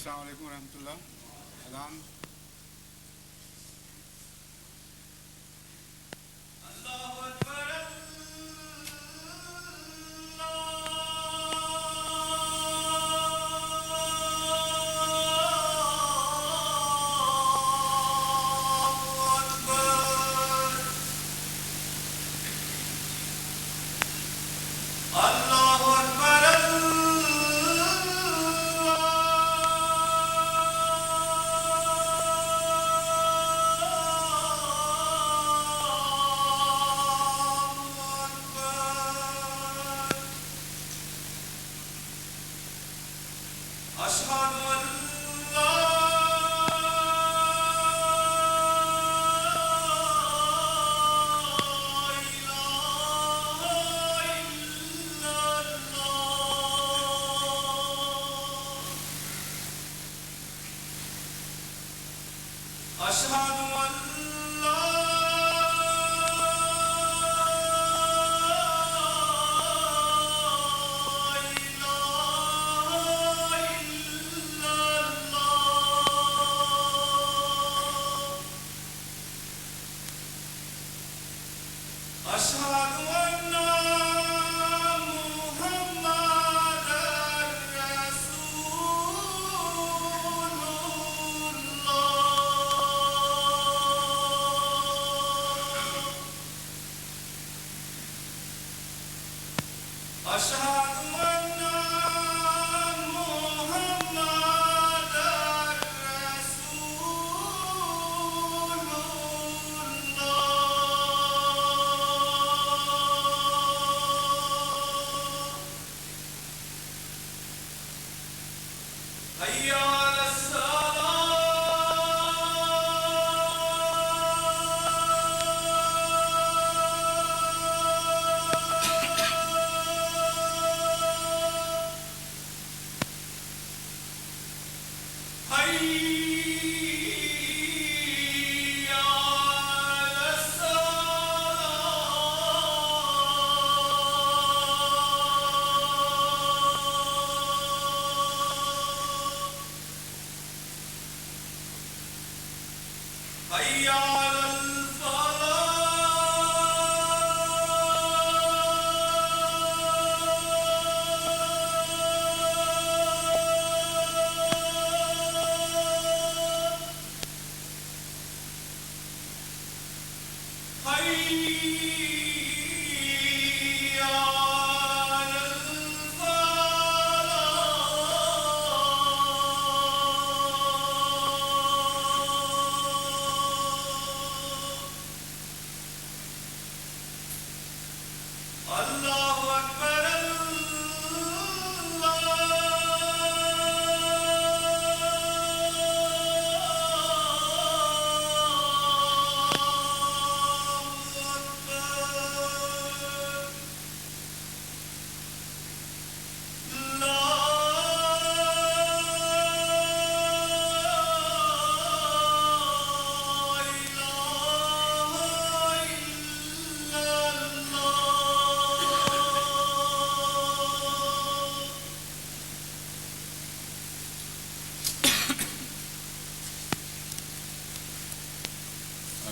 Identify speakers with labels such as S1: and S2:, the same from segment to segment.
S1: السلام علیکم ورحمۃ اللہ. اذان.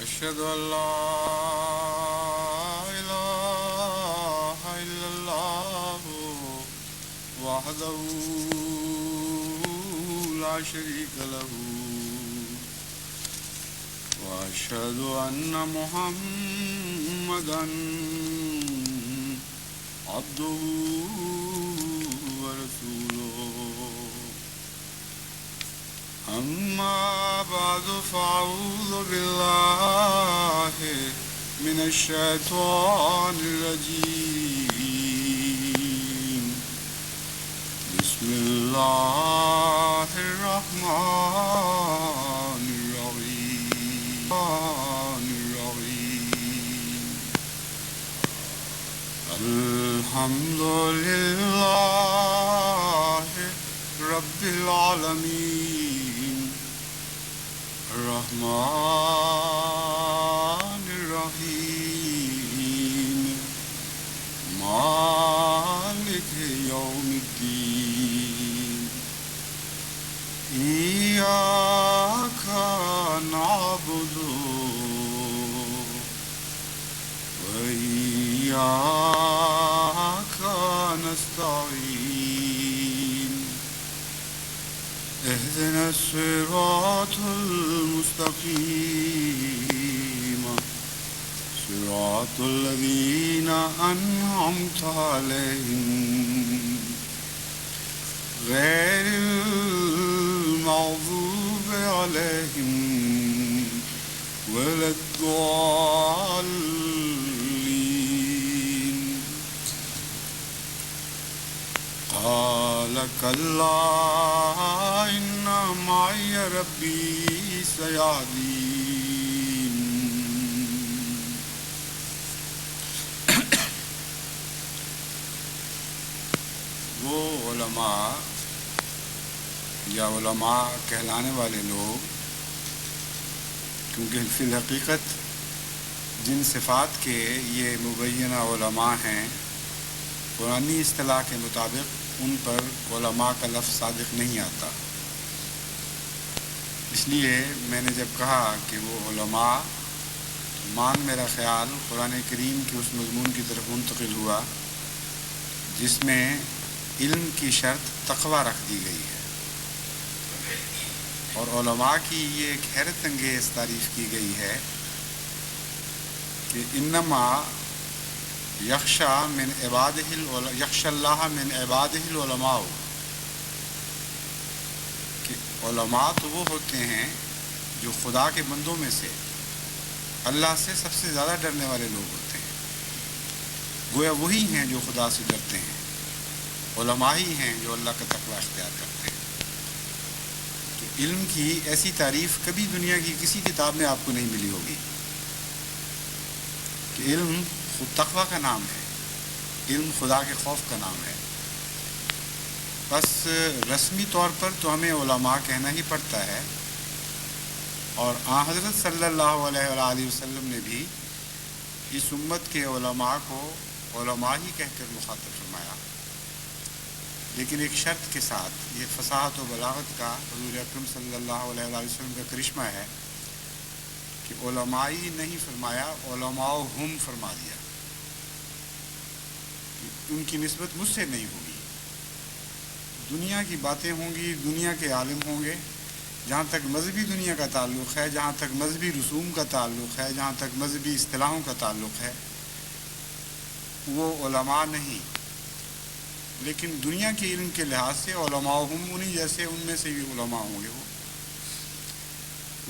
S1: أشهد أن لا إله إلا الله وحده لا شريك له وأشهد أن محمدا عبده ورسوله. أما بعد فأعوذ بالله من الشيطان الرجيم. بسم الله الرحمن الرحيم. الحمد لله رب العالمين الرحمن الرحيم مالك يوم الدين. وإياك نستعين اهدنا الصراط المستقيم صراط الذين أنعمت عليهم غير المغضوب عليهم ولا الضالين قال كلا إن معي ربي سيهدين. وہ علماء یا علماء کہلانے والے لوگ کیونکہ فی الحقیقت جن صفات کے یہ مبینہ علماء ہیں قرآنی اصطلاح کے مطابق ان پر علماء کا لفظ صادق نہیں آتا. اس لیے میں نے جب کہا کہ وہ علماء مان میرا خیال قرآن کریم کے اس مضمون کی طرف منتقل ہوا جس میں علم کی شرط تقوی رکھ دی گئی ہے، اور علماء کی یہ ایک حیرت انگیز تعریف کی گئی ہے کہ انما یخشی اللہ من عبادہ العلماء، کہ علماء تو وہ ہوتے ہیں جو خدا کے بندوں میں سے اللہ سے سب سے زیادہ ڈرنے والے لوگ ہوتے ہیں. گویا وہی ہیں جو خدا سے ڈرتے ہیں، علماء ہی ہیں جو اللہ کا تقوی اختیار کرتے ہیں. تو علم کی ایسی تعریف کبھی دنیا کی کسی کتاب میں آپ کو نہیں ملی ہوگی کہ علم خود تقوی کا نام ہے، علم خدا کے خوف کا نام ہے. بس رسمی طور پر تو ہمیں علماء کہنا ہی پڑتا ہے، اور آن حضرت صلی اللہ علیہ وآلہ وسلم نے بھی اس امت کے علماء کو علماء ہی کہہ کر مخاطب فرمایا، لیکن ایک شرط کے ساتھ. یہ فصاحت و بلاغت کا حضور اکرم صلی اللہ علیہ وآلہ وسلم کا کرشمہ ہے کہ علمائی نہیں فرمایا، علماء ہم فرما دیا. ان کی نسبت مجھ سے نہیں ہوگی، دنیا کی باتیں ہوں گی، دنیا کے عالم ہوں گے. جہاں تک مذہبی دنیا کا تعلق ہے، جہاں تک مذہبی رسوم کا تعلق ہے، جہاں تک مذہبی اصطلاحوں کا تعلق ہے، وہ علماء نہیں. لیکن دنیا کے علم کے لحاظ سے علماء ہم انہی جیسے ان میں سے بھی علماء ہوں گے وہ.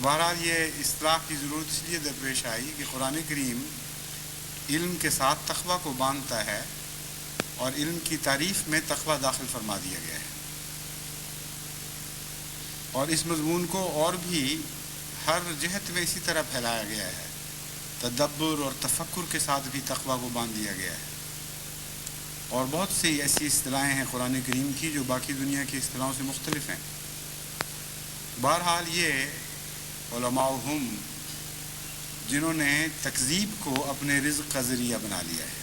S1: بہرحال یہ اصطلاح کی ضرورت اس لیے درپیش آئی کہ قرآن کریم علم کے ساتھ تقوی کو باندھتا ہے، اور علم کی تعریف میں تقوی داخل فرما دیا گیا ہے. اور اس مضمون کو اور بھی ہر جہت میں اسی طرح پھیلایا گیا ہے، تدبر اور تفکر کے ساتھ بھی تقوی کو باندھ دیا گیا ہے. اور بہت سی ایسی اصطلاحیں ہیں قرآن کریم کی جو باقی دنیا کی اصطلاحوں سے مختلف ہیں. بہرحال یہ علماء ہم جنہوں نے تکذیب کو اپنے رزق کا ذریعہ بنا لیا ہے.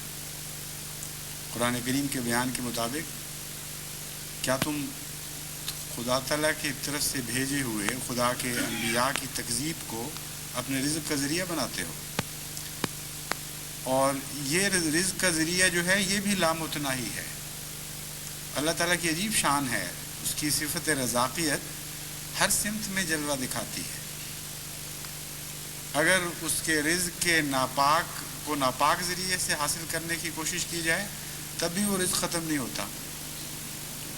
S1: قرآن کریم کے بیان کے مطابق کیا تم خدا تعالیٰ کی طرف سے بھیجے ہوئے خدا کے انبیاء کی تکذیب کو اپنے رزق کا ذریعہ بناتے ہو؟ اور یہ رزق کا ذریعہ جو ہے یہ بھی لامتناہی ہے. اللہ تعالیٰ کی عجیب شان ہے، اس کی صفت رزاقیت ہر سمت میں جلوہ دکھاتی ہے. اگر اس کے رزق کے ناپاک ذریعے سے حاصل کرنے کی کوشش کی جائے تب بھی وہ رزق ختم نہیں ہوتا،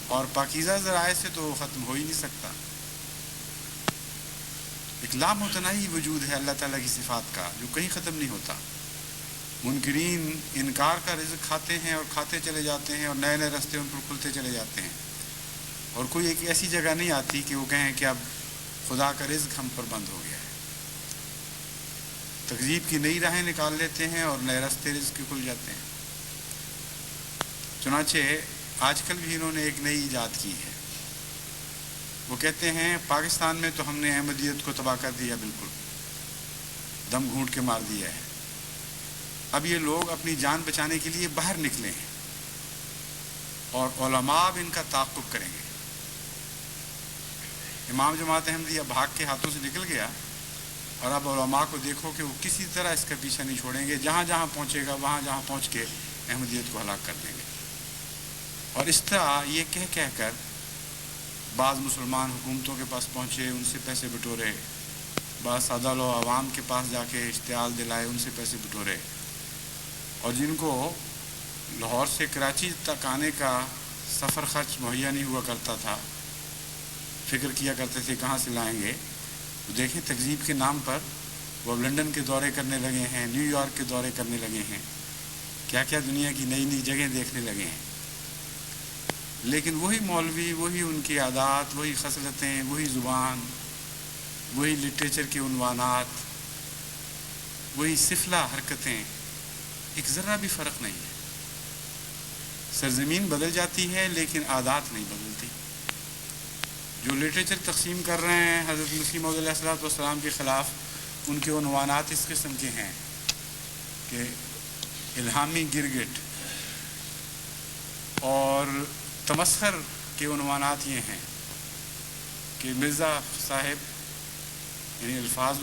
S1: اور پاکیزہ ذرائع سے تو وہ ختم ہو ہی نہیں سکتا. ایک لامتناہی وجود ہے اللہ تعالیٰ کی صفات کا جو کہیں ختم نہیں ہوتا. منکرین انکار کا رزق کھاتے ہیں اور کھاتے چلے جاتے ہیں، اور نئے نئے راستے ان پر کھلتے چلے جاتے ہیں، اور کوئی ایک ایسی جگہ نہیں آتی کہ وہ کہیں کہ اب خدا کا رزق ہم پر بند ہو گیا ہے. تکذیب کی نئی راہیں نکال لیتے ہیں اور نئے راستے رزق کے کھل جاتے ہیں. چنانچہ آج کل بھی انہوں نے ایک نئی ایجاد کی ہے. وہ کہتے ہیں پاکستان میں تو ہم نے احمدیت کو تباہ کر دیا، بالکل دم گھونٹ کے مار دیا ہے. اب یہ لوگ اپنی جان بچانے کے لیے باہر نکلے ہیں، اور علماء اب ان کا تعاقب کریں گے. امام جماعت احمدیہ بھاگ کے ہاتھوں سے نکل گیا، اور اب علماء کو دیکھو کہ وہ کسی طرح اس کا پیچھا نہیں چھوڑیں گے، جہاں جہاں پہنچے گا وہاں جہاں پہنچ کے احمدیت کو ہلاک کر دیں گے۔ اور اس طرح یہ کہہ کر بعض مسلمان حکومتوں کے پاس پہنچے، ان سے پیسے بٹورے، بعض سادہ لو عوام کے پاس جا کے اشتعال دلائے، ان سے پیسے بٹورے، اور جن کو لاہور سے کراچی تک آنے کا سفر خرچ مہیا نہیں ہوا کرتا تھا، فکر کیا کرتے تھے کہاں سے لائیں گے، تو دیکھیں تکذیب کے نام پر وہ لندن کے دورے کرنے لگے ہیں، نیو یارک کے دورے کرنے لگے ہیں، کیا کیا دنیا کی نئی نئی جگہیں دیکھنے لگے ہیں۔ لیکن وہی مولوی، وہی ان کی عادات، وہی خصلتیں، وہی زبان، وہی لٹریچر کے عنوانات، وہی سفلا حرکتیں، ایک ذرہ بھی فرق نہیں ہے۔ سرزمین بدل جاتی ہے لیکن عادات نہیں بدلتی۔ جو لٹریچر تقسیم کر رہے ہیں حضرت مسیح موعود علیہ الصلوۃ والسلام کے خلاف، ان کے عنوانات اس قسم کے ہیں کہ الہامی گرگٹ، اور تمسخر کے عنوانات یہ ہیں کہ مرزا صاحب، یعنی الفاظ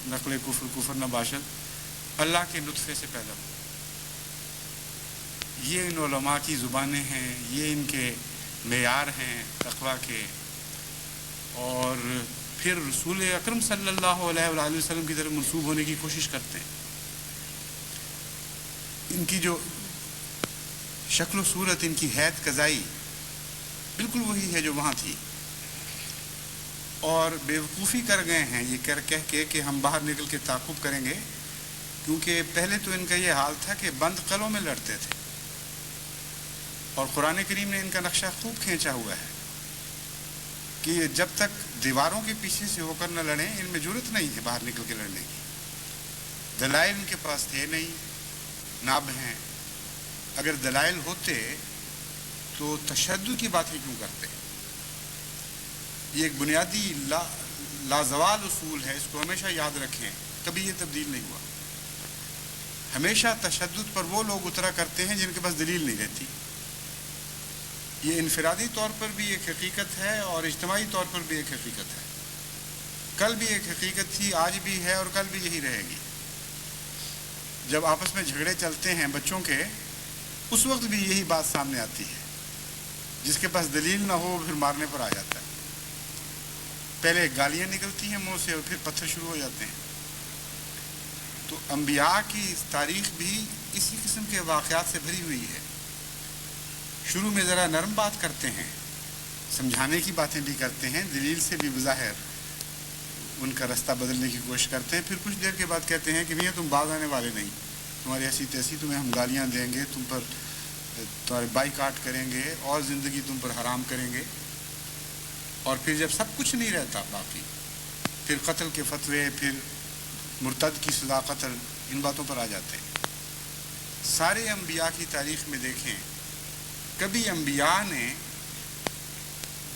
S1: نقل کفر، کفر نباشد، اللہ کے نطفے سے پیدا ہو۔ یہ ان علماء کی زبانیں ہیں، یہ ان کے معیار ہیں تقویٰ کے، اور پھر رسول اکرم صلی اللہ علیہ وآلہ وسلم کی طرف منسوب ہونے کی کوشش کرتے ہیں۔ ان کی جو شکل و صورت، ان کی حیت قضائی بالکل وہی ہے جو وہاں تھی، اور بیوقوفی کر گئے ہیں یہ کہہ کے کہ ہم باہر نکل کے تعاقب کریں گے، کیونکہ پہلے تو ان کا یہ حال تھا کہ بند قلعوں میں لڑتے تھے، اور قرآن کریم نے ان کا نقشہ خوب کھینچا ہوا ہے کہ جب تک دیواروں کے پیچھے سے ہو کر نہ لڑیں، ان میں جرت نہیں ہے باہر نکل کے لڑنے کی۔ دلائل ان کے پاس تھے نہیں، ناب ہیں۔ اگر دلائل ہوتے تو تشدد کی باتیں کیوں کرتے؟ یہ ایک بنیادی لازوال اصول ہے، اس کو ہمیشہ یاد رکھیں، کبھی یہ تبدیل نہیں ہوا۔ ہمیشہ تشدد پر وہ لوگ اترا کرتے ہیں جن کے پاس دلیل نہیں رہتی۔ یہ انفرادی طور پر بھی ایک حقیقت ہے اور اجتماعی طور پر بھی ایک حقیقت ہے۔ کل بھی ایک حقیقت تھی، آج بھی ہے، اور کل بھی یہی رہے گی۔ جب آپس میں جھگڑے چلتے ہیں بچوں کے، اس وقت بھی یہی بات سامنے آتی ہے، جس کے پاس دلیل نہ ہو پھر مارنے پر آ جاتا ہے۔ پہلے گالیاں نکلتی ہیں منہ سے اور پھر پتھر شروع ہو جاتے ہیں۔ تو انبیاء کی تاریخ بھی اسی قسم کے واقعات سے بھری ہوئی ہے۔ شروع میں ذرا نرم بات کرتے ہیں، سمجھانے کی باتیں بھی کرتے ہیں، دلیل سے بھی بظاہر ان کا رستہ بدلنے کی کوشش کرتے ہیں، پھر کچھ دیر کے بعد کہتے ہیں کہ بھیا تم باز آنے والے نہیں، تمہاری ایسی تیسی، تمہیں ہم گالیاں دیں گے، تم پر تمہارے بائیکاٹ کریں گے اور زندگی تم پر حرام کریں گے۔ اور پھر جب سب کچھ نہیں رہتا باقی، پھر قتل کے فتوے، پھر مرتد کی سزا قتل، ان باتوں پر آ جاتے ہیں۔ سارے انبیاء کی تاریخ میں دیکھیں، کبھی انبیاء نے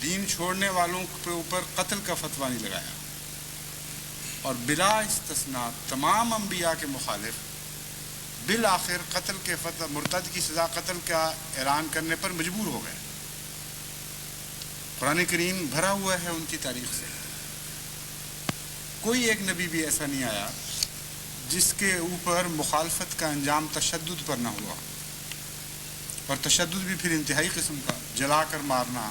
S1: دین چھوڑنے والوں کے اوپر قتل کا فتویٰ نہیں لگایا، اور بلا استثناء تمام انبیاء کے مخالف بالآخر قتل کے فتویٰ، مرتد کی سزا قتل کا اعلان کرنے پر مجبور ہو گئے۔ قرآن کریم بھرا ہوا ہے ان کی تاریخ سے۔ کوئی ایک نبی بھی ایسا نہیں آیا جس کے اوپر مخالفت کا انجام تشدد پر نہ ہوا، اور تشدد بھی پھر انتہائی قسم کا، جلا کر مارنا،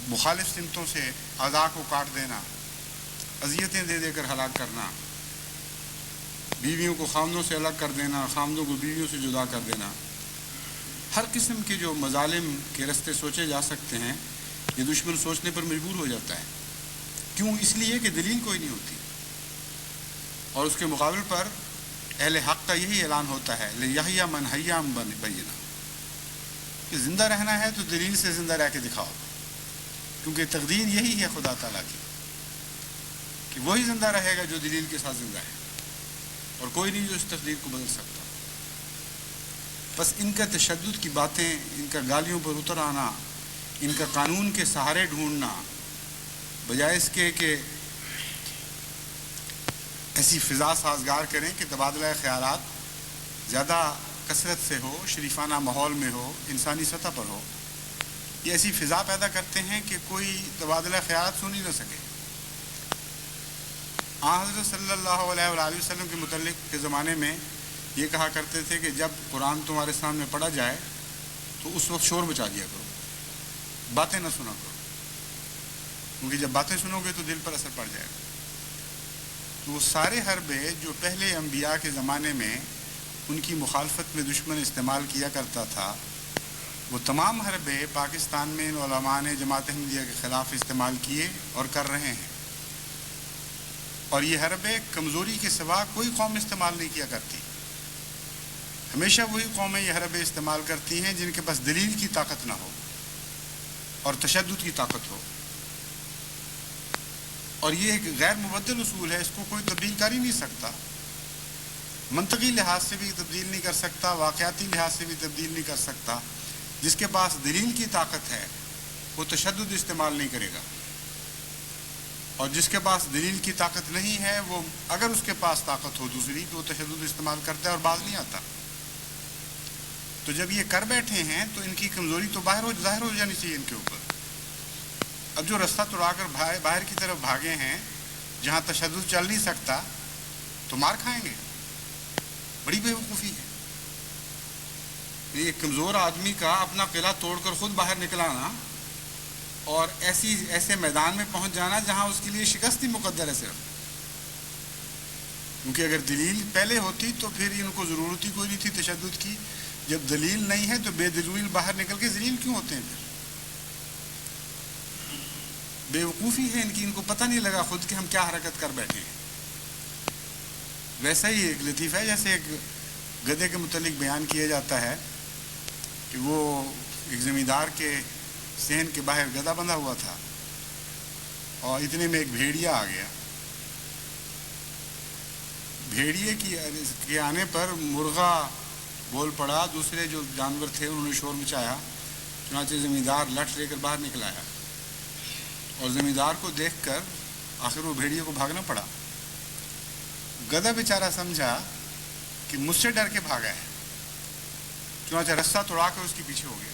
S1: مخالف سمتوں سے اعضاء کو کاٹ دینا، اذیتیں دے دے کر ہلاک کرنا، بیویوں کو خامدوں سے الگ کر دینا، خامدوں کو بیویوں سے جدا کر دینا، ہر قسم کے جو مظالم کے رستے سوچے جا سکتے ہیں، یہ دشمن سوچنے پر مجبور ہو جاتا ہے۔ کیوں؟ اس لیے کہ دلیل کوئی نہیں ہوتی، اور اس کے مقابل پر اہل حق کا یہی اعلان ہوتا ہے، لِیَحْیَ مَنْ حَیَّ عَن بَیِّنَةٍ، کہ زندہ رہنا ہے تو دلیل سے زندہ رہ کے دکھاؤ، کیونکہ تقدیر یہی ہے خدا تعالیٰ کی کہ وہی زندہ رہے گا جو دلیل کے ساتھ زندہ ہے، اور کوئی نہیں جو اس تقدیر کو بدل سکتا۔ بس ان کا تشدد کی باتیں، ان کا گالیوں پر اتر آنا، ان کا قانون کے سہارے ڈھونڈنا، بجائے اس کے کہ ایسی فضا سازگار کریں کہ تبادلہ خیالات زیادہ کثرت سے ہو، شریفانہ ماحول میں ہو، انسانی سطح پر ہو، یہ ایسی فضا پیدا کرتے ہیں کہ کوئی تبادلہ خیالات سن ہی نہ سکے۔ حضرت صلی اللہ علیہ وآلہ وسلم کے متعلق کے زمانے میں یہ کہا کرتے تھے کہ جب قرآن تمہارے سامنے پڑھا جائے تو اس وقت شور مچا دیا کرو، باتیں نہ سنا کرو، کیونکہ جب باتیں سنو گے تو دل پر اثر پڑ جائے گا۔ تو وہ سارے حربے جو پہلے انبیاء کے زمانے میں ان کی مخالفت میں دشمن استعمال کیا کرتا تھا، وہ تمام حربے پاکستان میں ان علماء نے جماعت احمدیہ کے خلاف استعمال کیے اور کر رہے ہیں، اور یہ حربے کمزوری کے سوا کوئی قوم استعمال نہیں کیا کرتی۔ ہمیشہ وہی قومیں یہ حربے استعمال کرتی ہیں جن کے پاس دلیل کی طاقت نہ ہو اور تشدد کی طاقت ہو، اور یہ ایک غیر مبدل اصول ہے، اس کو کوئی تبدیل کر ہی نہیں سکتا، منطقی لحاظ سے بھی تبدیل نہیں کر سکتا، واقعاتی لحاظ سے بھی تبدیل نہیں کر سکتا۔ جس کے پاس دلیل کی طاقت ہے وہ تشدد استعمال نہیں کرے گا، اور جس کے پاس دلیل کی طاقت نہیں ہے وہ اگر اس کے پاس طاقت ہو دوسری تو وہ تشدد استعمال کرتا ہے اور باز نہیں آتا۔ تو جب یہ کر بیٹھے ہیں تو ان کی کمزوری تو ظاہر ہو جانی چاہیے ان کے اوپر۔ اب جو رستہ توڑا کر باہر کی طرف بھاگے ہیں جہاں تشدد چل نہیں سکتا تو مار کھائیں گے، بڑی بے وقوفی ہے۔ ایک کمزور آدمی کا اپنا قلعہ توڑ کر خود باہر نکلانا اور ایسے میدان میں پہنچ جانا جہاں اس کے لیے شکست ہی مقدر ہے صرف، کیونکہ اگر دلیل پہلے ہوتی تو پھر ان کو ضرورت ہی کوئی نہیں تھی تشدد کی۔ جب دلیل نہیں ہے تو بے دلیل باہر نکل کے ذلیل کیوں ہوتے ہیں؟ پھر بے وقوفی ہے ان کی، ان کو پتہ نہیں لگا خود کہ ہم کیا حرکت کر بیٹھے ہیں۔ ویسا ہی ایک لطیفہ ہے، جیسے ایک گدھے کے متعلق بیان کیا جاتا ہے کہ وہ ایک زمیندار کے صحن کے باہر گدھا بندھا ہوا تھا، اور اتنے میں ایک بھیڑیا آ گیا۔ بھیڑیے کے آنے پر مرغا بول پڑا، دوسرے جو جانور تھے انہوں نے شور مچایا، چنانچہ زمیندار لٹھ لے کر باہر نکل آیا، اور زمیندار کو دیکھ کر آخر وہ بھیڑیے کو بھاگنا پڑا۔ گدھا بیچارہ سمجھا کہ مجھ سے ڈر کے بھاگا ہے، چنانچہ رستہ توڑا کر اس کے پیچھے ہو گیا۔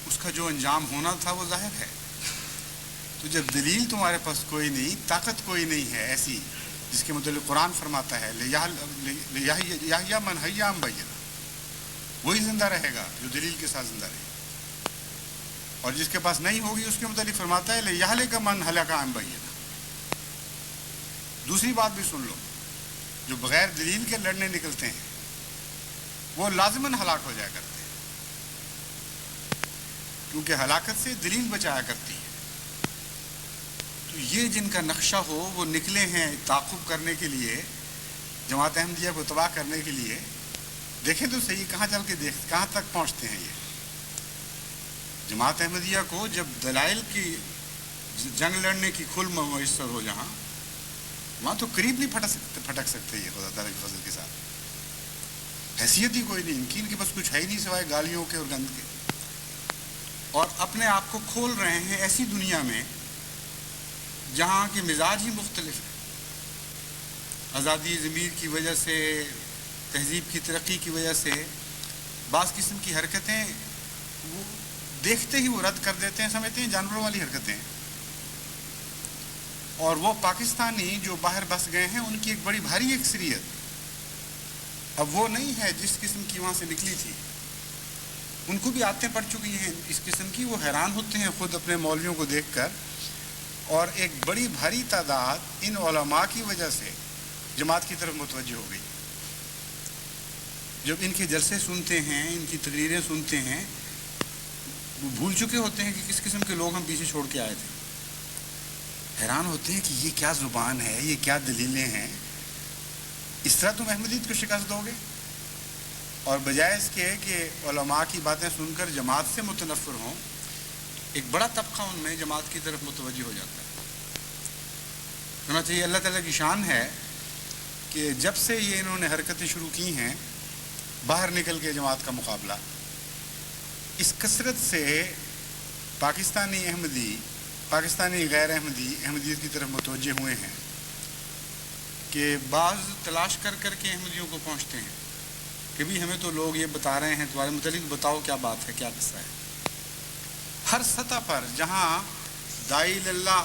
S1: اس کا جو انجام ہونا تھا وہ ظاہر ہے۔ تو جب دلیل تمہارے پاس کوئی نہیں، طاقت کوئی نہیں ہے ایسی جس کے متعلق قرآن فرماتا ہے یحییٰ من حی عن بینہ، وہی زندہ رہے گا جو دلیل کے ساتھ زندہ رہے، اور جس کے پاس نہیں ہوگی اس کے متعلق فرماتا ہے لیہلک من ہلک عن بینہ۔ دوسری بات بھی سن لو، جو بغیر دلیل کے لڑنے نکلتے ہیں وہ لازماً ہلاک ہو جایا کرتے ہیں، کیونکہ ہلاکت سے دلیل بچایا کرتی ہے۔ تو یہ جن کا نقشہ ہو وہ نکلے ہیں تعاقب کرنے کے لیے، جماعت احمدیہ کو تباہ کرنے کے لیے۔ دیکھیں تو صحیح کہاں تک پہنچتے ہیں یہ۔ جماعت احمدیہ کو جب دلائل کی جنگ لڑنے کی کھل میسر ہو جہاں، وہاں تو قریب نہیں پھٹک سکتے یہ خدا تعالیٰ کے فضل کے ساتھ۔ حیثیت ہی کوئی نہیں ان کے پاس، کچھ ہے ہی نہیں سوائے گالیوں کے اور گند کے، اور اپنے آپ کو کھول رہے ہیں ایسی دنیا میں جہاں کے مزاج ہی مختلف ہے۔ آزادی ضمیر کی وجہ سے، تہذیب کی ترقی کی وجہ سے بعض قسم کی حرکتیں وہ دیکھتے ہی وہ رد کر دیتے ہیں، سمجھتے ہیں جانوروں والی حرکتیں، اور وہ پاکستانی جو باہر بس گئے ہیں ان کی ایک بڑی بھاری اکثریت اب وہ نہیں ہے جس قسم کی وہاں سے نکلی تھی۔ ان کو بھی عادتیں پڑ چکی ہیں اس قسم کی، وہ حیران ہوتے ہیں خود اپنے مولویوں کو دیکھ کر، اور ایک بڑی بھاری تعداد ان علماء کی وجہ سے جماعت کی طرف متوجہ ہو گئی۔ جب ان کے جلسے سنتے ہیں، ان کی تقریریں سنتے ہیں، وہ بھول چکے ہوتے ہیں کہ کس قسم کے لوگ ہم پیچھے چھوڑ کے آئے تھے۔ حیران ہوتے ہیں کہ یہ کیا زبان ہے، یہ کیا دلیلیں ہیں، اس طرح تم احمدیت کو شکست دو گے؟ اور بجائے اس کے کہ علماء کی باتیں سن کر جماعت سے متنفر ہوں، ایک بڑا طبقہ ان میں جماعت کی طرف متوجہ ہو جاتا ہے۔ ہونا چاہیے اللہ تعالیٰ کی شان ہے کہ جب سے یہ انہوں نے حرکتیں شروع کی ہیں باہر نکل کے جماعت کا مقابلہ، اس کثرت سے پاکستانی احمدی، پاکستانی غیر احمدی احمدیت کی طرف متوجہ ہوئے ہیں کہ بعض تلاش کر کر کے احمدیوں کو پہنچتے ہیں کہ بھی ہمیں تو لوگ یہ بتا رہے ہیں، تمہارے متعلق بتاؤ کیا بات ہے، کیا قصہ ہے۔ ہر سطح پر جہاں داعی اللہ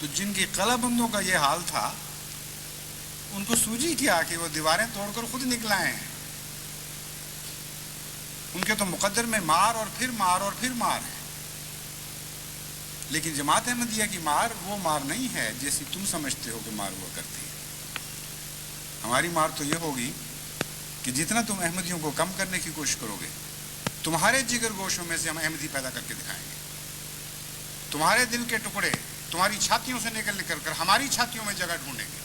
S1: تو جن کی قلعہ بندوں کا یہ حال تھا ان کو سوجی کیا کہ وہ دیواریں توڑ کر خود نکل آئے ہیں. ان کے تو مقدر میں مار اور پھر مار اور پھر مار ہے. لیکن جماعت احمدیہ کی مار وہ مار نہیں ہے جیسی تم سمجھتے ہو کہ مار ہوا کرتی ہے. ہماری مار تو یہ ہوگی کہ جتنا تم احمدیوں کو کم کرنے کی کوشش کرو گے تمہارے جگر گوشوں میں سے ہم احمدی پیدا کر کے دکھائیں گے. تمہارے دل کے ٹکڑے تمہاری چھاتیوں سے نکل کر ہماری چھاتیوں میں جگہ ڈھونڈیں گے.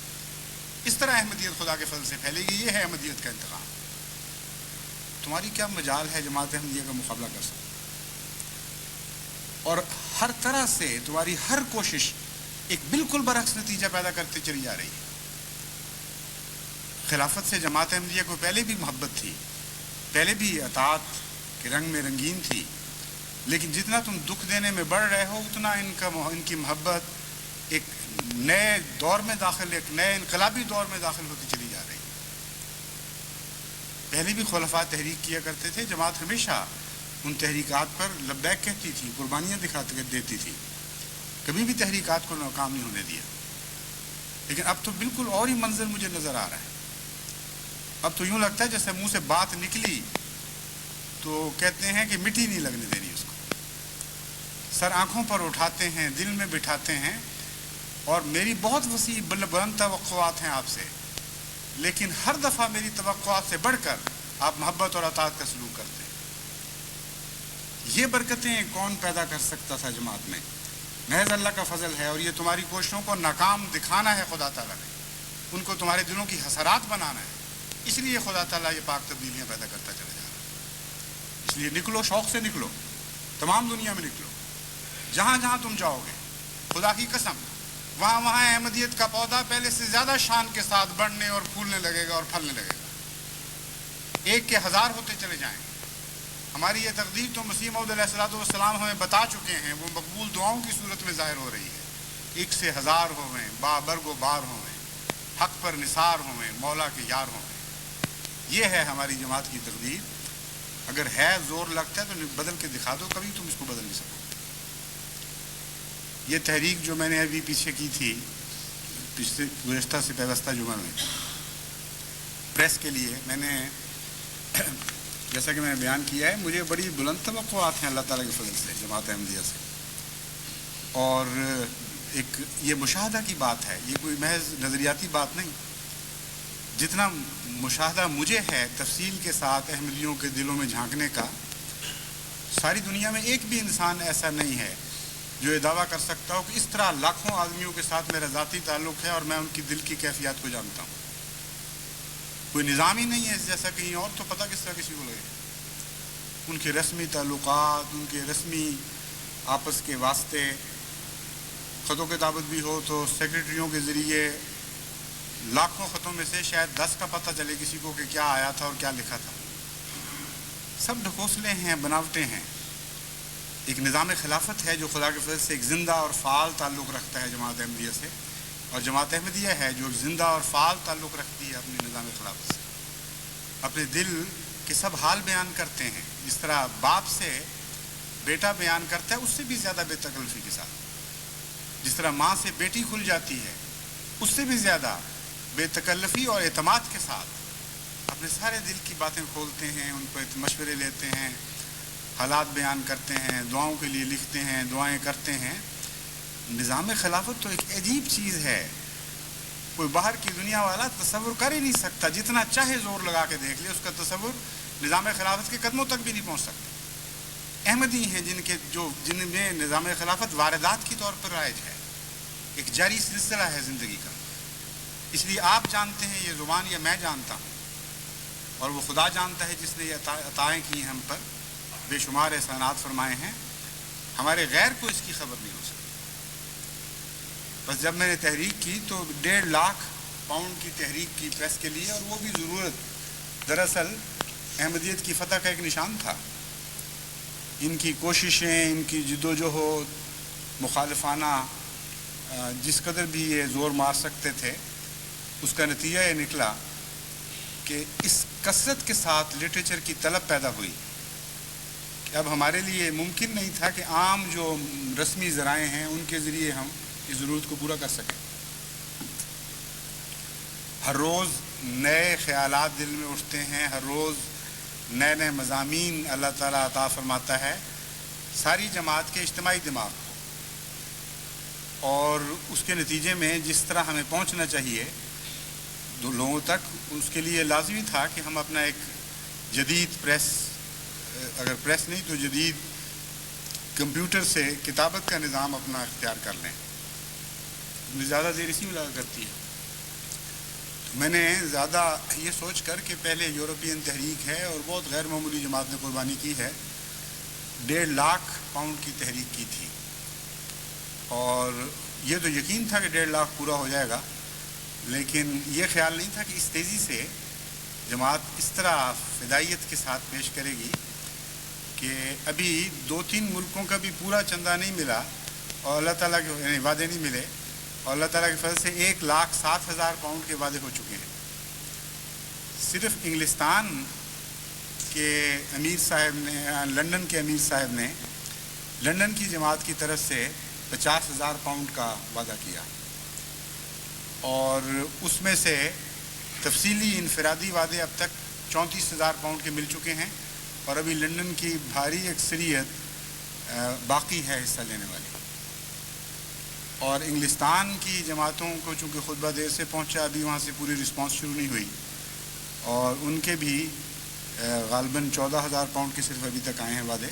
S1: اس طرح احمدیت خدا کے فضل سے پھیلے گی. یہ ہے احمدیت کا انتقام. تمہاری کیا مجال ہے جماعت احمدیہ کا مقابلہ کر سکتے؟ اور ہر طرح سے تمہاری ہر کوشش ایک بالکل برعکس نتیجہ پیدا کرتے چلی جا رہی ہے. خلافت سے جماعت احمدیہ کو پہلے بھی محبت تھی, پہلے بھی اطاعت کے رنگ میں رنگین تھی, لیکن جتنا تم دکھ دینے میں بڑھ رہے ہو اتنا ان کی محبت ایک نئے دور میں داخل, ایک نئے انقلابی دور میں داخل ہوتی چلی جا رہی ہے. پہلے بھی خلفاء تحریک کیا کرتے تھے, جماعت ہمیشہ ان تحریکات پر لبیک کہتی تھی, قربانیاں دیتی تھی, کبھی بھی تحریکات کو ناکام نہیں ہونے دیا. لیکن اب تو بالکل اور ہی منظر مجھے نظر آ رہا ہے. اب تو یوں لگتا ہے جیسے منہ سے بات نکلی تو کہتے ہیں کہ مٹی نہیں لگنے دینی اس کو. سر آنکھوں پر اٹھاتے ہیں, دل میں بٹھاتے ہیں, اور میری بہت وسیع بلند توقعات ہیں آپ سے, لیکن ہر دفعہ میری توقعات سے بڑھ کر آپ محبت اور اطاعت کا سلوک کرتے ہیں. یہ برکتیں کون پیدا کر سکتا تھا جماعت میں؟ محض اللہ کا فضل ہے, اور یہ تمہاری کوششوں کو ناکام دکھانا ہے خدا تعالیٰ نے, ان کو تمہارے دلوں کی حسرات بنانا ہے. اس لیے خدا تعالیٰ یہ پاک تبدیلیاں پیدا کرتا چلا جا رہا ہے. اس لیے نکلو, شوق سے نکلو, تمام دنیا میں نکلو. جہاں جہاں تم جاؤ گے خدا کی قسم وہاں وہاں احمدیت کا پودا پہلے سے زیادہ شان کے ساتھ بڑھنے اور پھولنے لگے گا اور پھلنے لگے گا. ایک کے ہزار ہوتے چلے جائیں. ہماری یہ تقدیر تو مسیح موعود علیہ الصلوۃ والسلام ہمیں بتا چکے ہیں, وہ مقبول دعاؤں کی صورت میں ظاہر ہو رہی ہے. ایک سے ہزار ہوئیں, با برگ و بار ہوئیں, حق پر نثار ہوئیں, مولا کے یار ہوئیں. یہ ہے ہماری جماعت کی تقدیر. اگر ہے زور لگتا ہے تو بدل کے دکھا دو, کبھی تم اس کو بدل نہیں سکو. یہ تحریک جو میں نے ابھی پیچھے کی تھی پچھلے گزشتہ سے پیوستہ جمعہ میں پریس کے لیے, میں نے جیسا کہ میں نے بیان کیا ہے مجھے بڑی بلند توقعات ہیں اللہ تعالیٰ کے فضل سے جماعت احمدیہ سے. اور ایک یہ مشاہدہ کی بات ہے, یہ کوئی محض نظریاتی بات نہیں. جتنا مشاہدہ مجھے ہے تفصیل کے ساتھ احمدیوں کے دلوں میں جھانکنے کا, ساری دنیا میں ایک بھی انسان ایسا نہیں ہے جو یہ دعویٰ کر سکتا ہو کہ اس طرح لاکھوں آدمیوں کے ساتھ میرا ذاتی تعلق ہے اور میں ان کی دل کی کیفیات کو جانتا ہوں. کوئی نظام ہی نہیں ہے جیسا کہیں اور, تو پتہ کس طرح کسی کو لگے. ان کے رسمی تعلقات, ان کے رسمی آپس کے واسطے, خط و کتابت بھی ہو تو سیکرٹریوں کے ذریعے لاکھوں خطوں میں سے شاید 10 کا پتہ چلے کسی کو کہ کیا آیا تھا اور کیا لکھا تھا. سب ڈھکوسلے ہیں, بناوٹیں ہیں. ایک نظام خلافت ہے جو خدا کے فضل سے ایک زندہ اور فعال تعلق رکھتا ہے جماعت احمدیہ سے, اور جماعت احمدیہ ہے جو ایک زندہ اور فعال تعلق رکھتی ہے اپنے نظام خلافت سے. اپنے دل کے سب حال بیان کرتے ہیں, جس طرح باپ سے بیٹا بیان کرتا ہے اس سے بھی زیادہ بے تکلفی کے ساتھ, جس طرح ماں سے بیٹی کھل جاتی ہے اس سے بھی زیادہ بے تکلفی اور اعتماد کے ساتھ اپنے سارے دل کی باتیں کھولتے ہیں, ان پر مشورے لیتے ہیں, حالات بیان کرتے ہیں, دعاؤں کے لیے لکھتے ہیں, دعائیں کرتے ہیں. نظام خلافت تو ایک عجیب چیز ہے, کوئی باہر کی دنیا والا تصور کر ہی نہیں سکتا. جتنا چاہے زور لگا کے دیکھ لے اس کا تصور نظام خلافت کے قدموں تک بھی نہیں پہنچ سکتا. احمدی ہیں جن میں نظام خلافت واردات کی طور پر رائج ہے, ایک جاری سلسلہ ہے زندگی کا. اس لیے آپ جانتے ہیں یہ زبان, یا میں جانتا ہوں, اور وہ خدا جانتا ہے جس نے یہ عطائیں کی ہیں ہم پر, بے شمار احسانات فرمائے ہیں. ہمارے غیر کو اس کی خبر نہیں ہو سکتی. بس جب میں نے تحریک کی تو 1.5 لاکھ پاؤنڈ کی تحریک کی پریس کے لیے, اور وہ بھی ضرورت دراصل احمدیت کی فتح کا ایک نشان تھا. ان کی کوششیں, ان کی جدوجہد مخالفانہ جس قدر بھی یہ زور مار سکتے تھے, اس کا نتیجہ یہ نکلا کہ اس کثرت کے ساتھ لٹریچر کی طلب پیدا ہوئی کہ اب ہمارے لیے ممکن نہیں تھا کہ عام جو رسمی ذرائع ہیں ان کے ذریعے ہم اس ضرورت کو پورا کر سکیں. ہر روز نئے خیالات دل میں اٹھتے ہیں، ہر روز نئے نئے مضامین اللہ تعالیٰ عطا فرماتا ہے ساری جماعت کے اجتماعی دماغ کو، اور اس کے نتیجے میں جس طرح ہمیں پہنچنا چاہیے لوگوں تک، اس کے لیے لازمی تھا کہ ہم اپنا ایک جدید پریس، اگر پریس نہیں تو جدید کمپیوٹر سے کتابت کا نظام اپنا اختیار کر لیں. زیادہ دیر اسی میں لگا کرتی ہے. تو میں نے زیادہ یہ سوچ کر کہ پہلے یورپین تحریک ہے اور بہت غیر معمولی جماعت نے قربانی کی ہے، 1.5 لاکھ پاؤنڈ کی تحریک کی تھی، اور یہ تو یقین تھا کہ 1.5 لاکھ پورا ہو جائے گا، لیکن یہ خیال نہیں تھا کہ اس تیزی سے جماعت اس طرح فدائیت کے ساتھ پیش کرے گی کہ ابھی 2-3 ملکوں کا بھی پورا چندہ نہیں ملا، اور اللہ تعالیٰ کے یعنی وعدے نہیں ملے، اور اللہ تعالیٰ کے فضل سے 1,07,000 پاؤنڈ کے وعدے ہو چکے ہیں. صرف انگلستان کے امیر صاحب نے، لندن کے امیر صاحب نے لندن کی جماعت کی طرف سے 50,000 پاؤنڈ کا وعدہ کیا، اور اس میں سے تفصیلی انفرادی وعدے اب تک 34,000 پاؤنڈ کے مل چکے ہیں، اور ابھی لندن کی بھاری اکثریت باقی ہے حصہ لینے والی. اور انگلستان کی جماعتوں کو چونکہ خطبہ دیر سے پہنچا، ابھی وہاں سے پوری رسپانس شروع نہیں ہوئی، اور ان کے بھی غالباً 14,000 پاؤنڈ کے صرف ابھی تک آئے ہیں وعدے،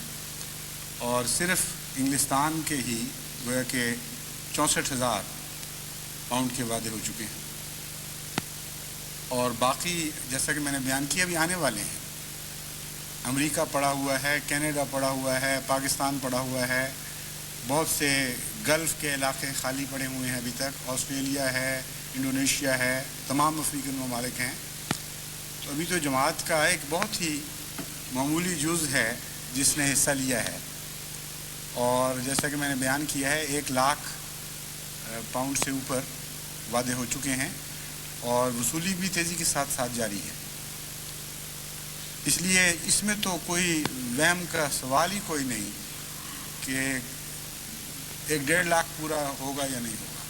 S1: اور صرف انگلستان کے ہی گویا کہ 64,000 پاؤنڈ کے وعدے ہو چکے ہیں، اور باقی جیسا کہ میں نے بیان کیا ابھی آنے والے ہیں. امریکہ پڑا ہوا ہے، کینیڈا پڑا ہوا ہے، پاکستان پڑا ہوا ہے، بہت سے گلف کے علاقے خالی پڑے ہوئے ہیں ابھی تک، آسٹریلیا ہے، انڈونیشیا ہے، تمام افریقن ممالک ہیں. تو ابھی تو جماعت کا ایک بہت ہی معمولی جز ہے جس نے حصہ لیا ہے، اور جیسا کہ میں نے بیان کیا ہے 1 لاکھ پاؤنڈ سے اوپر وعدے ہو چکے ہیں، اور وصولی بھی تیزی کے ساتھ ساتھ جاری ہے. اس لیے اس میں تو کوئی وہم کا سوال ہی کوئی نہیں کہ 1.5 لاکھ پورا ہوگا یا نہیں ہوگا.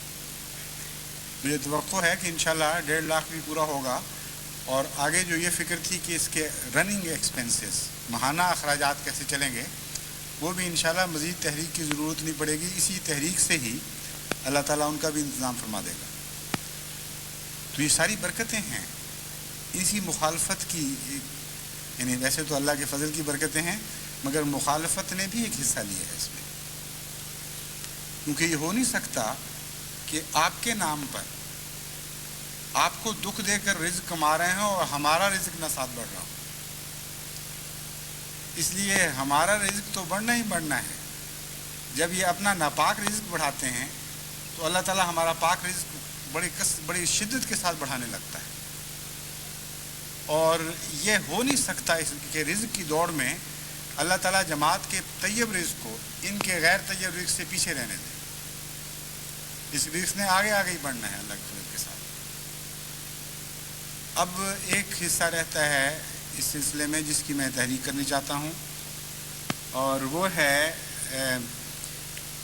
S1: مجھے توقع ہے کہ انشاءاللہ 1.5 لاکھ بھی پورا ہوگا، اور آگے جو یہ فکر تھی کہ اس کے رننگ ایکسپنسز، ماہانہ اخراجات کیسے چلیں گے، وہ بھی انشاءاللہ مزید تحریک کی ضرورت نہیں پڑے گی، اسی تحریک سے ہی اللہ تعالیٰ ان کا بھی انتظام فرما دے گا. تو یہ ساری برکتیں ہیں اسی مخالفت کی، یعنی ویسے تو اللہ کے فضل کی برکتیں ہیں، مگر مخالفت نے بھی ایک حصہ لیا ہے اس میں، کیونکہ یہ ہو نہیں سکتا کہ آپ کے نام پر آپ کو دکھ دے کر رزق کما رہے ہوں اور ہمارا رزق نہ ساتھ بڑھ رہا ہو. اس لیے ہمارا رزق تو بڑھنا ہی بڑھنا ہے. جب یہ اپنا ناپاک رزق بڑھاتے ہیں تو اللہ تعالیٰ ہمارا پاک رزق بڑی شدت کے ساتھ بڑھانے لگتا ہے، اور یہ ہو نہیں سکتا اس کہ رزق کی دوڑ میں اللہ تعالیٰ جماعت کے طیب رزق کو ان کے غیر طیب رزق سے پیچھے رہنے دے. اس رزق نے آگے آگے ہی بڑھنا ہے اللہ کے فضل کے ساتھ. اب ایک حصہ رہتا ہے اس سلسلے میں جس کی میں تحریک کرنی چاہتا ہوں، اور وہ ہے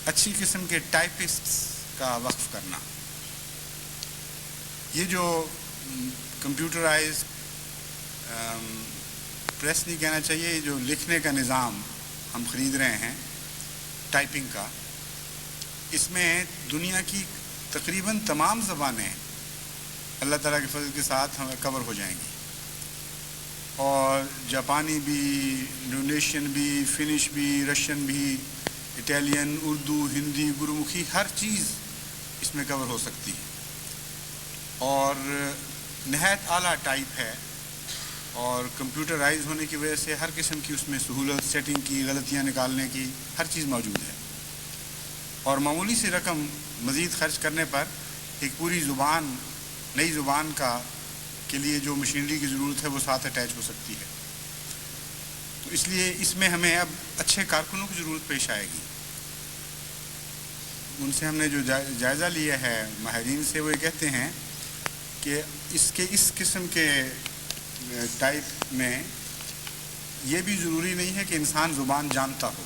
S1: اچھی قسم کے ٹائپسٹس کا وقف کرنا. یہ جو کمپیوٹرائز پریس نہیں کہنا چاہیے، جو لکھنے کا نظام ہم خرید رہے ہیں ٹائپنگ کا، اس میں دنیا کی تقریباً تمام زبانیں اللہ تعالیٰ کے فضل کے ساتھ ہمیں کور ہو جائیں گی، اور جاپانی بھی، انڈونیشین بھی، فنش بھی، رشین بھی، اٹیلین، اردو، ہندی، گرمکھی، ہر چیز اس میں کور ہو سکتی ہے، اور نہایت اعلیٰ ٹائپ ہے، اور کمپیوٹرائز ہونے کی وجہ سے ہر قسم کی اس میں سہولت، سیٹنگ کی، غلطیاں نکالنے کی ہر چیز موجود ہے، اور معمولی سی رقم مزید خرچ کرنے پر ایک پوری زبان، نئی زبان کے لیے جو مشینری کی ضرورت ہے وہ ساتھ اٹیچ ہو سکتی ہے. تو اس لیے اس میں ہمیں اب اچھے کارکنوں کی ضرورت پیش آئے گی. ان سے ہم نے جو جائزہ لیا ہے ماہرین سے، وہ یہ کہتے ہیں کہ اس قسم کے ٹائپ میں یہ بھی ضروری نہیں ہے کہ انسان زبان جانتا ہو.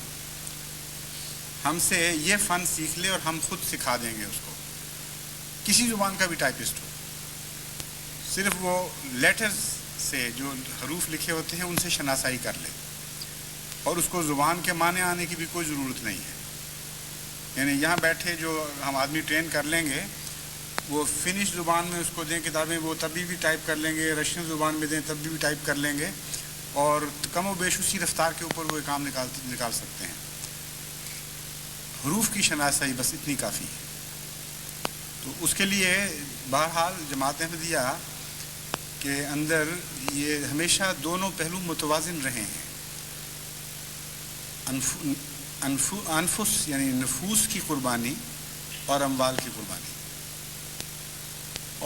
S1: ہم سے یہ فن سیکھ لے اور ہم خود سکھا دیں گے اس کو، کسی زبان کا بھی ٹائپسٹ ہو، صرف وہ لیٹرز سے جو حروف لکھے ہوتے ہیں ان سے شناسائی کر لے، اور اس کو زبان کے معنی آنے کی بھی کوئی ضرورت نہیں ہے. یعنی یہاں بیٹھے جو ہم آدمی ٹرین کر لیں گے، وہ فنش زبان میں اس کو دیں کتابیں، وہ تبھی بھی ٹائپ کر لیں گے، رشین زبان میں دیں تب بھی ٹائپ کر لیں گے، اور کم و بیش اسی رفتار کے اوپر وہ کام نکال سکتے ہیں. حروف کی شناسائی بس اتنی کافی ہے. تو اس کے لیے بہرحال جماعت احمدیہ کے اندر یہ ہمیشہ دونوں پہلو متوازن رہے ہیں، انفس یعنی نفوس کی قربانی اور اموال کی قربانی.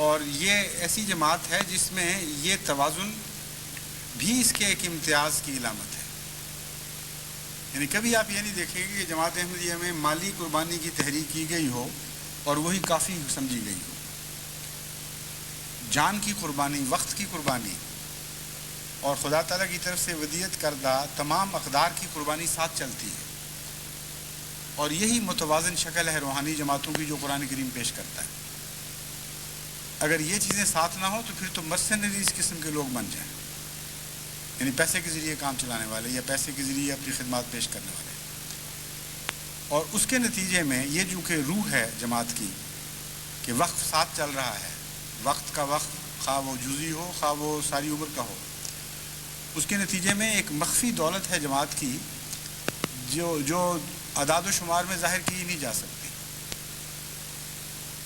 S1: اور یہ ایسی جماعت ہے جس میں یہ توازن بھی اس کے ایک امتیاز کی علامت ہے. یعنی کبھی آپ یہ نہیں دیکھیں گے کہ جماعت احمدیہ میں مالی قربانی کی تحریک کی گئی ہو اور وہی کافی سمجھی گئی ہو. جان کی قربانی، وقت کی قربانی اور خدا تعالیٰ کی طرف سے ودیعت کردہ تمام اقدار کی قربانی ساتھ چلتی ہے. اور یہی متوازن شکل ہے روحانی جماعتوں کی جو قرآن کریم پیش کرتا ہے. اگر یہ چیزیں ساتھ نہ ہوں تو پھر تو مرسنری اس قسم کے لوگ بن جائیں، یعنی پیسے کے ذریعے کام چلانے والے یا پیسے کے ذریعے اپنی خدمات پیش کرنے والے. اور اس کے نتیجے میں یہ جو کہ روح ہے جماعت کی کہ وقف ساتھ چل رہا ہے، وقت کا وقت خواہ وہ جزئی ہو خواہ وہ ساری عمر کا ہو، اس کے نتیجے میں ایک مخفی دولت ہے جماعت کی جو اعداد و شمار میں ظاہر کی نہیں جا سکتی.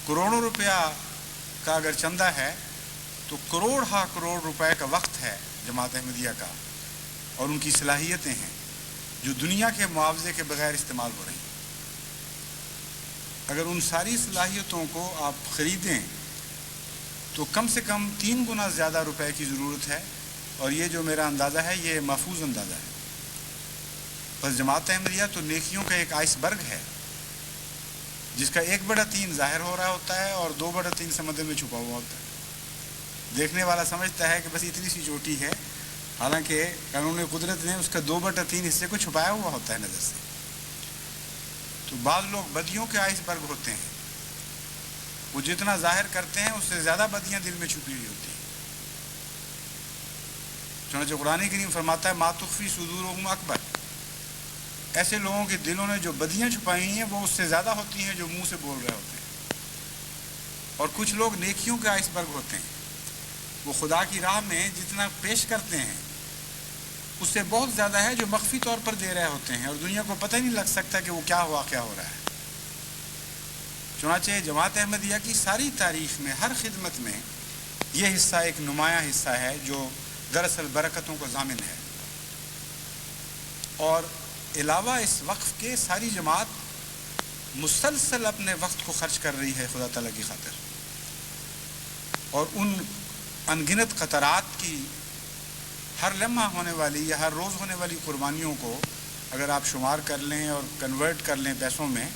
S1: کروڑوں روپیہ کا اگر چندہ ہے تو کروڑ روپے کا وقت ہے جماعت احمدیہ کا، اور ان کی صلاحیتیں ہیں جو دنیا کے معاوضے کے بغیر استعمال ہو رہی ہیں. اگر ان ساری صلاحیتوں کو آپ خریدیں تو کم سے کم 3 گنا زیادہ روپے کی ضرورت ہے، اور یہ جو میرا اندازہ ہے یہ محفوظ اندازہ ہے. بس جماعت احمدیہ تو نیکیوں کا ایک آئس برگ ہے جس کا 1/3 ظاہر ہو رہا ہوتا ہے اور 2/3 سمندر میں چھپا ہوا ہوتا ہے. دیکھنے والا سمجھتا ہے کہ بس اتنی سی چوٹی ہے، حالانکہ قانون قدرت نے اس کا 2/3 حصے کو چھپایا ہوا ہوتا ہے نظر سے. تو بعض لوگ بدیوں کے آئس برگ ہوتے ہیں، وہ جتنا ظاہر کرتے ہیں اس سے زیادہ بدیاں دل میں چھپی ہوئی ہوتی ہیں. چنانچہ قرآن کریم فرماتا ہے ما تخفی صدورہم اکبر. ایسے لوگوں کے دلوں نے جو بدیاں چھپائی ہیں وہ اس سے زیادہ ہوتی ہیں جو منہ سے بول رہے ہوتے ہیں. اور کچھ لوگ نیکیوں کے آئس برگ ہوتے ہیں، وہ خدا کی راہ میں جتنا پیش کرتے ہیں اس سے بہت زیادہ ہے جو مخفی طور پر دے رہے ہوتے ہیں، اور دنیا کو پتہ ہی نہیں لگ سکتا کہ وہ کیا واقعہ ہو رہا ہے. چنانچہ جماعت احمدیہ کی ساری تاریخ میں ہر خدمت میں یہ حصہ ایک نمایاں حصہ ہے جو دراصل برکتوں کو ضامن ہے. اور علاوہ اس وقف کے ساری جماعت مسلسل اپنے وقت کو خرچ کر رہی ہے خدا تعالیٰ کی خاطر، اور ان انگنت قطرات کی ہر لمحہ ہونے والی یا ہر روز ہونے والی قربانیوں کو اگر آپ شمار کر لیں اور کنورٹ کر لیں پیسوں میں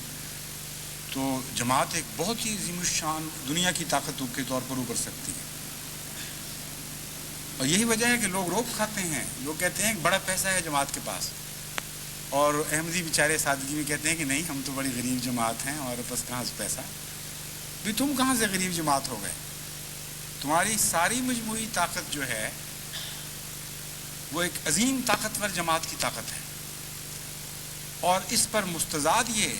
S1: تو جماعت ایک بہت ہی عظیم الشان دنیا کی طاقتوں کے طور پر ابھر سکتی ہے. اور یہی وجہ ہے کہ لوگ روب کھاتے ہیں، لوگ کہتے ہیں کہ بڑا پیسہ ہے جماعت کے پاس، اور احمدی بیچارے سادگی میں کہتے ہیں کہ نہیں ہم تو بڑی غریب جماعت ہیں اور بس کہاں سے پیسہ. بھی تم کہاں سے غریب جماعت ہو گئے؟ تمہاری ساری مجموعی طاقت جو ہے وہ ایک عظیم طاقتور جماعت کی طاقت ہے، اور اس پر مستضاد یہ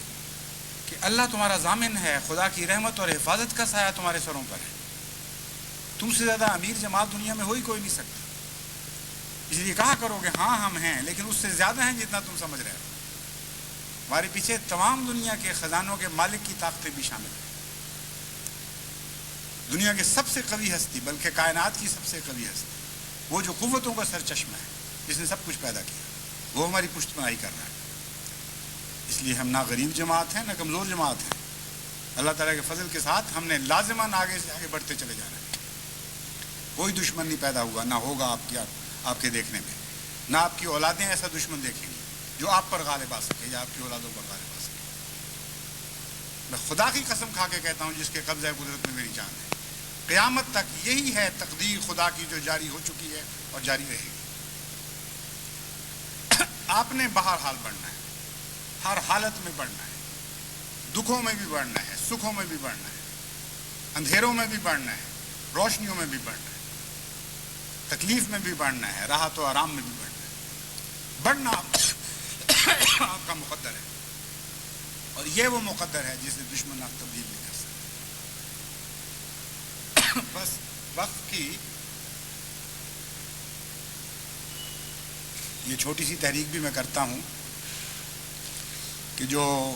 S1: کہ اللہ تمہارا ضامن ہے، خدا کی رحمت اور حفاظت کا سایہ تمہارے سروں پر ہے. تم سے زیادہ امیر جماعت دنیا میں ہو ہی کوئی نہیں سکتا. اس لیے کہا کرو کہ ہاں ہم ہیں، لیکن اس سے زیادہ ہیں جتنا تم سمجھ رہے ہو. ہمارے پیچھے تمام دنیا کے خزانوں کے مالک کی طاقتیں بھی شامل ہیں. دنیا کے سب سے قوی ہستی، بلکہ کائنات کی سب سے قوی ہستی، وہ جو قوتوں کا سر چشمہ ہے، جس نے سب کچھ پیدا کیا، وہ ہماری پشت پناہی کر رہا ہے. اس لیے ہم نہ غریب جماعت ہیں نہ کمزور جماعت ہیں. اللہ تعالیٰ کے فضل کے ساتھ ہم نے لازماً آگے سے آگے بڑھتے چلے جانا ہے. کوئی دشمن نہیں پیدا ہوا، نہ ہوگا آپ کے دیکھنے میں. نہ آپ کی اولادیں ایسا دشمن دیکھیں گی جو آپ پر غالب آ سکے یا آپ کی اولادوں پر غالب آ سکے. میں خدا کی قسم کھا کے کہتا ہوں جس کے قبضہ قدرت میں میری جان ہے، قیامت تک یہی ہے تقدیر خدا کی جو جاری ہو چکی ہے اور جاری رہے گی. آپ نے بہرحال بڑھنا ہے، ہر حالت میں بڑھنا ہے، دکھوں میں بھی بڑھنا ہے، سکھوں میں بھی بڑھنا ہے، اندھیروں میں بھی بڑھنا ہے، روشنیوں میں بھی بڑھنا ہے، تکلیف میں بھی بڑھنا ہے، راحت و آرام میں بھی بڑھنا ہے۔ بڑھنا آپ کا مقدر ہے، اور یہ وہ مقدر ہے جسے دشمن آپ تبدیل نہیں کر سکتے۔ بس وقت کی یہ چھوٹی سی تحریک بھی میں کرتا ہوں کہ جو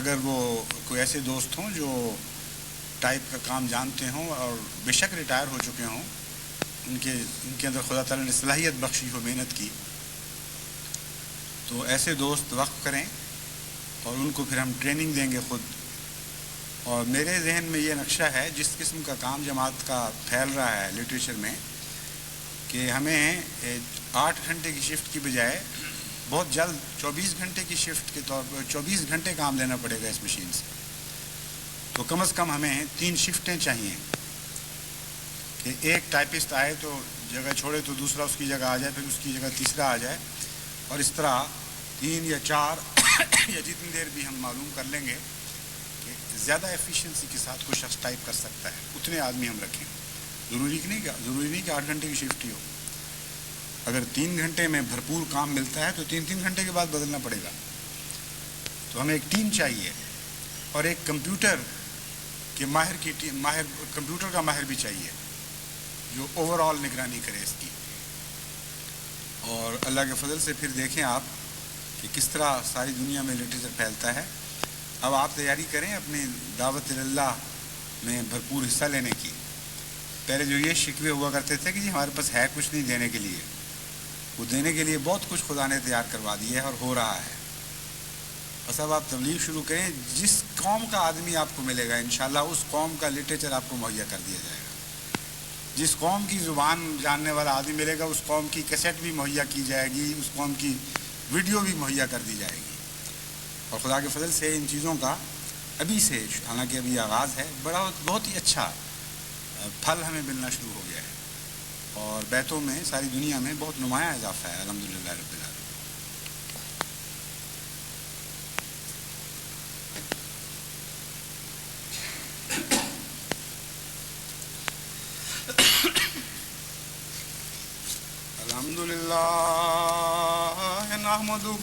S1: اگر وہ کوئی ایسے دوست ہوں جو ٹائپ کا کام جانتے ہوں اور بے شک ریٹائر ہو چکے ہوں، ان کے اندر خدا تعالیٰ نے صلاحیت بخشی ہو محنت کی، تو ایسے دوست وقف کریں اور ان کو پھر ہم ٹریننگ دیں گے خود۔ اور میرے ذہن میں یہ نقشہ ہے، جس قسم کا کام جماعت کا پھیل رہا ہے لٹریچر میں، کہ ہمیں 8 گھنٹے کی شفٹ کی بجائے بہت جلد 24 گھنٹے کی شفٹ کے طور پر 24 گھنٹے کام لینا پڑے گا اس مشین سے۔ تو کم از کم ہمیں 3 شفٹیں چاہیے کہ ایک ٹائپسٹ آئے تو جگہ چھوڑے تو دوسرا اس کی جگہ آ جائے، پھر اس کی جگہ تیسرا آ جائے، اور اس طرح 3 یا 4 یا جتنی دیر بھی ہم معلوم کر لیں گے کہ زیادہ ایفیشنسی کے ساتھ کوئی شخص ٹائپ کر سکتا ہے، اتنے آدمی ہم رکھیں۔ ضروری نہیں کہ 8 گھنٹے کی شفٹ ہی ہو۔ اگر 3 گھنٹے میں بھرپور کام ملتا ہے تو 3 گھنٹے کے بعد بدلنا پڑے گا۔ تو ہمیں ایک ٹیم چاہیے، اور ایک کمپیوٹر کے کمپیوٹر کا ماہر بھی چاہیے جو اوور آل نگرانی کرے اس کی۔ اور اللہ کے فضل سے پھر دیکھیں آپ کہ کس طرح ساری دنیا میں لٹریچر پھیلتا ہے۔ اب آپ تیاری کریں اپنی دعوت اللہ میں بھرپور حصہ لینے کی۔ پہلے جو یہ شکوے ہوا کرتے تھے کہ جی ہمارے پاس ہے کچھ نہیں دینے کے لیے، وہ دینے کے لیے بہت کچھ خدا نے تیار کروا دیا ہے اور ہو رہا ہے۔ بس اب آپ تبلیغ شروع کریں، جس قوم کا آدمی آپ کو ملے گا انشاءاللہ اس قوم کا لٹریچر آپ کو مہیا کر دیا جائے گا۔ جس قوم کی زبان جاننے والا آدمی ملے گا اس قوم کی کیسٹ بھی مہیا کی جائے گی، اس قوم کی ویڈیو بھی مہیا کر دی جائے گی۔ اور خدا کے فضل سے ان چیزوں کا ابھی سے، حالانکہ ابھی آغاز ہے، بہت ہی اچھا پھل ہمیں ملنا شروع ہو گیا ہے، اور بیتوں میں ساری دنیا میں بہت نمایاں اضافہ ہے الحمدللہ رب العالمین۔ الحمدللہ نحمدہ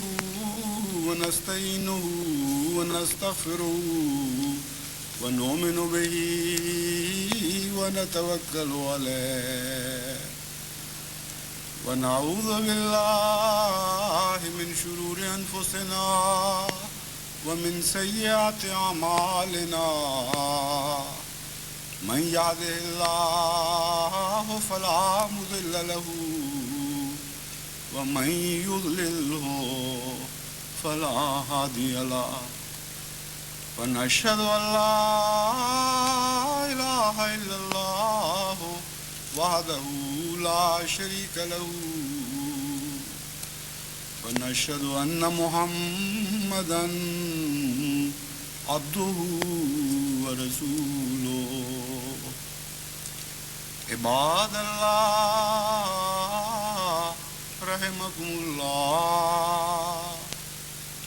S1: ونستعینہ ونستغفرہ ونؤمن بہ ونتوکل علیہ ونعوذ باللہ من شرور انفسنا ومن سیئات اعمالنا، من یہدہ اللہ فلا مضل لہ ومن یضللہ فلا ہادی لہ، ونشهد أن لا إله إلا الله وحده لا شريك له، ونشهد أن محمدا عبده ورسوله۔ عباد الله رحمكم الله،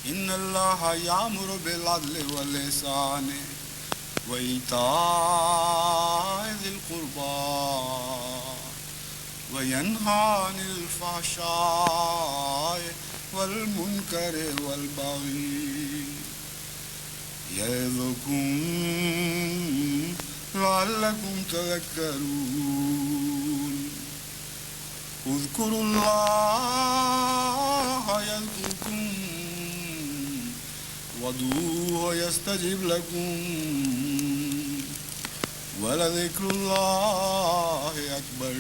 S1: إن الله يأمر بالعدل والإحسان وإيتاء ذي القربى وينهى عن الفحشاء والمنكر والبغي يعظكم لعلكم تذكرون۔ اذكروا الله يذكركم وادعوه يستجب لكم ولذكر الله أكبر۔